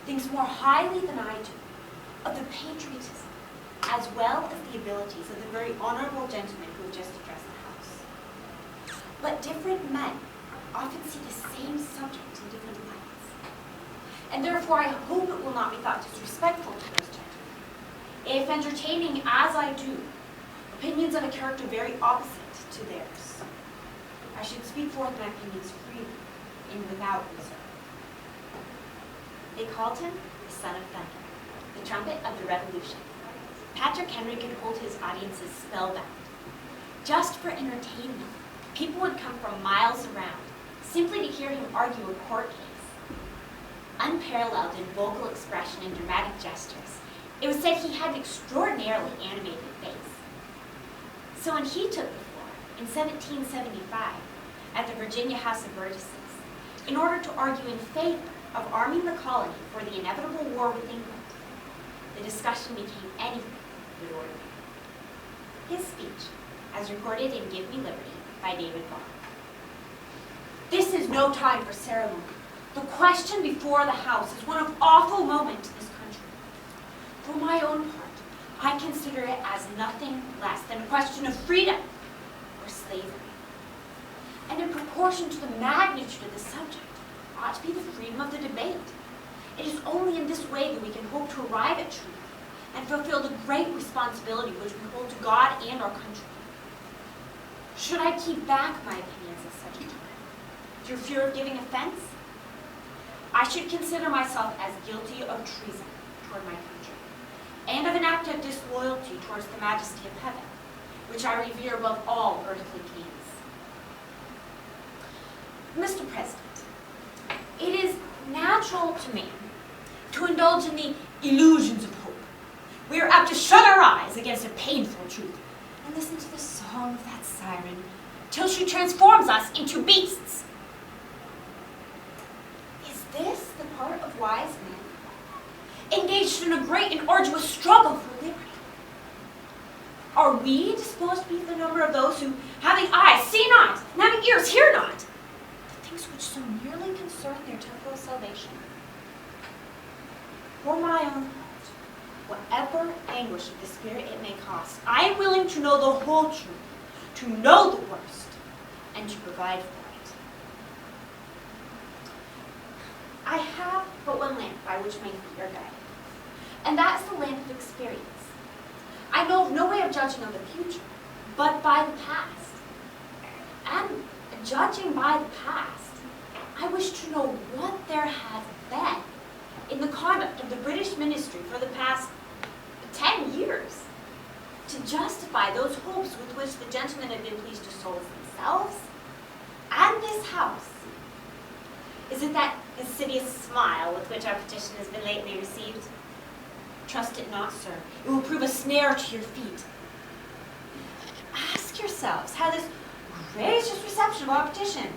thinks more highly than I do of the patriotism as well as the abilities of the very honorable gentleman who have just addressed the House. But different men often see the same subject in different lights. And therefore I hope it will not be thought disrespectful to those gentlemen if entertaining, as I do, opinions of a character very opposite to theirs, I should speak forth my opinions freely and without reserve. They called him the Son of Thunder, the trumpet of the Revolution. Patrick Henry could hold his audiences spellbound. Just for entertainment, people would come from miles around, simply to hear him argue a court case. Unparalleled in vocal expression and dramatic gestures, it was said he had an extraordinarily animated face. So when he took the floor in 1775 at the Virginia House of Burgesses, in order to argue in favor of arming the colony for the inevitable war with England, the discussion became anything but ordinary. His speech, as recorded in Give Me Liberty by David Vaughan. This is no time for ceremony. The question before the House is one of awful moment to this country. For my own part, I consider it as nothing less than a question of freedom or slavery. And in proportion to the magnitude of the subject, ought to be the freedom of the debate. It is only in this way that we can hope to arrive at truth and fulfill the great responsibility which we hold to God and our country. Should I keep back my opinions at such a time, through fear of giving offense? I should consider myself as guilty of treason toward my country, and of an act of disloyalty towards the majesty of heaven, which I revere above all earthly kings. Mr. President, it is natural to man to indulge in the illusions of hope. We are apt to shut our eyes against a painful truth and listen to the song of that siren till she transforms us into beasts. Is this the part of wise men engaged in a great and arduous struggle for liberty? Are we disposed to be the number of those who, having eyes, see not, and having ears, hear not, the things which so nearly concern their temporal salvation? For my own part, whatever anguish of the spirit it may cost, I am willing to know the whole truth, to know the worst, and to provide for it. I have but one lamp by which my feet are guided, and that's the lamp of experience. I know of no way of judging of the future, but by the past. And judging by the past, I wish to know what there has been in the conduct of the British ministry for the past 10 years to justify those hopes with which the gentlemen have been pleased to solace themselves and this House. Is it that insidious smile with which our petition has been lately received? Trust it not, sir. It will prove a snare to your feet. Ask yourselves how this gracious reception of our petition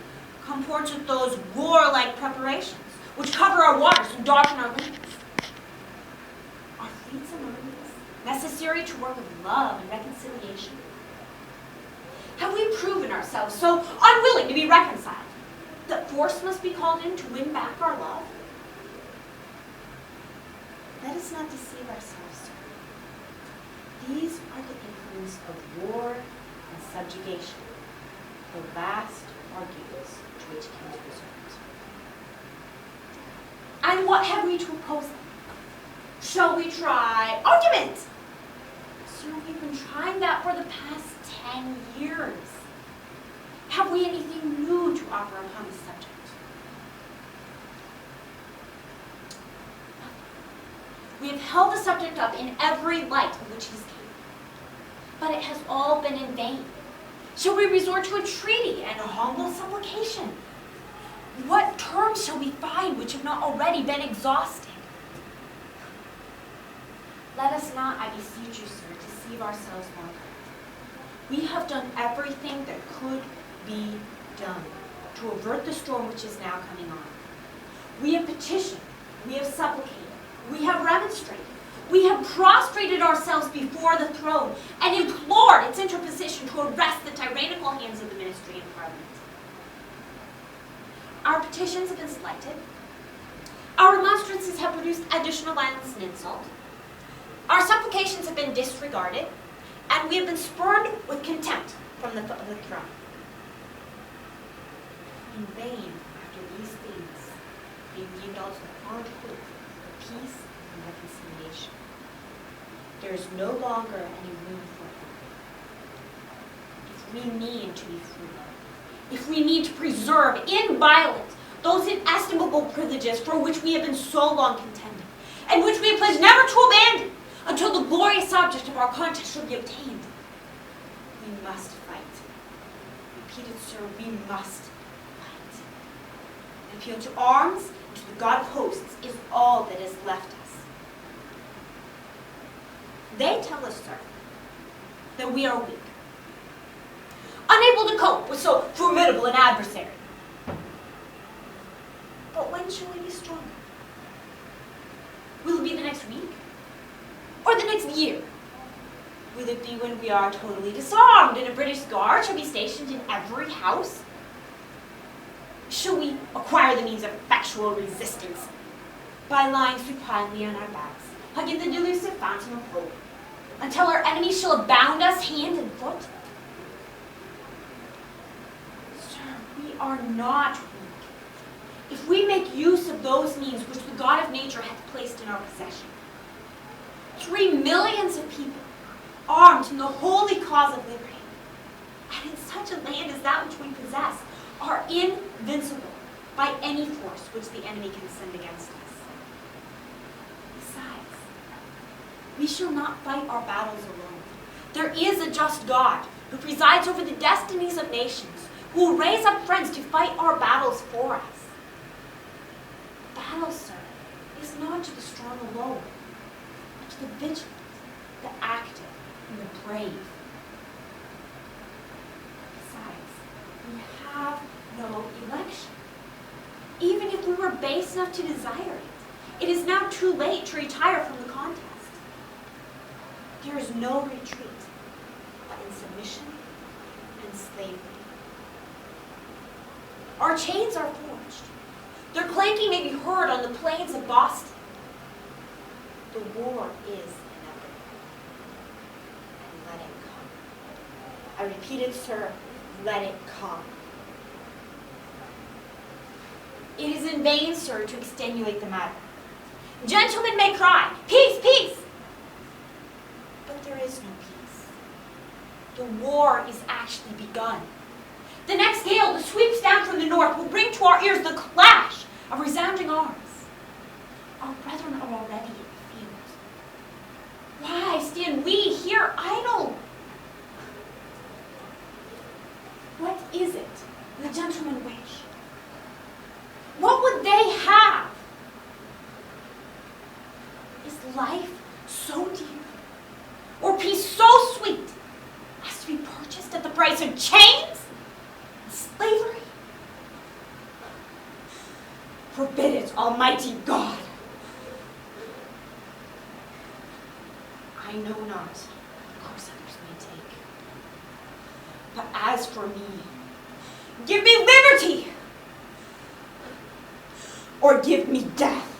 comports with those warlike preparations which cover our waters and darken our lands. Are fleets and armies necessary to work of love and reconciliation? Have we proven ourselves so unwilling to be reconciled that force must be called in to win back our love? Let us not deceive ourselves, sir. These are the influence of war and subjugation, the vast arguments to which kings resort. And what have we to oppose them? Shall we try argument? Sir, we've been trying that for the past 10 years. Have we anything new to offer upon the subject? We have held the subject up in every light of which he is capable, but it has all been in vain. Shall we resort to a treaty and a humble supplication? What terms shall we find which have not already been exhausted? Let us not, I beseech you, sir, deceive ourselves longer. We have done everything that could be done to avert the storm which is now coming on. We have petitioned, we have supplicated, we have remonstrated, we have prostrated ourselves before the throne and implored its interposition to arrest the tyrannical hands of the ministry and parliament. Our petitions have been slighted. Our remonstrances have produced additional violence and insult. Our supplications have been disregarded, and we have been spurned with contempt from the throne. In vain, after these things, being indulged with fond hope for peace and reconciliation. There is no longer any room for them. If we mean to be free, if we need to preserve inviolate those inestimable privileges for which we have been so long contending, and which we have pledged never to abandon until the glorious object of our contest shall be obtained, we must fight. Repeated, sir, we must fight. An appeal to arms and to the God of hosts is all that is left us. They tell us, sir, that we are weak, unable to cope with so formidable an adversary. But when shall we be stronger? Will it be the next week? Or the next year? Will it be when we are totally disarmed and a British guard shall be stationed in every house? Shall we acquire the means of effectual resistance by lying supinely on our backs, hugging the delusive fountain of hope, until our enemies shall abound us hand and foot? Sir, we are not weak. If we make use of those means which the God of nature hath placed in our possession. 3 millions of people, armed in the holy cause of liberty, and in such a land as that which we possess, are invincible by any force which the enemy can send against us. Besides, we shall not fight our battles alone. There is a just God who presides over the destinies of nations, who will raise up friends to fight our battles for us. Battle, sir, is not to the strong alone, but to the vigilant, the active, and the brave. Besides, we have no election. Even if we were base enough to desire it, it is now too late to retire from the contest. There is no retreat but in submission and slavery. Our chains are forged. Their clanking may be heard on the plains of Boston. The war is inevitable. And let it come. I repeat it, sir, let it come. It is in vain, sir, to extenuate the matter. Gentlemen may cry, peace, peace! But there is no peace. The war is actually begun. The next gale that sweeps down from the north will bring to our ears the clash of resounding arms. Our brethren are already in the field. Why stand we here idle? What is it the gentlemen wish? What would they have? Is life so dear, or peace so sweet, as to be purchased at the price of chains and slavery? Forbid it, Almighty God. I know not the course others may take. But as for me, give me liberty, or give me death.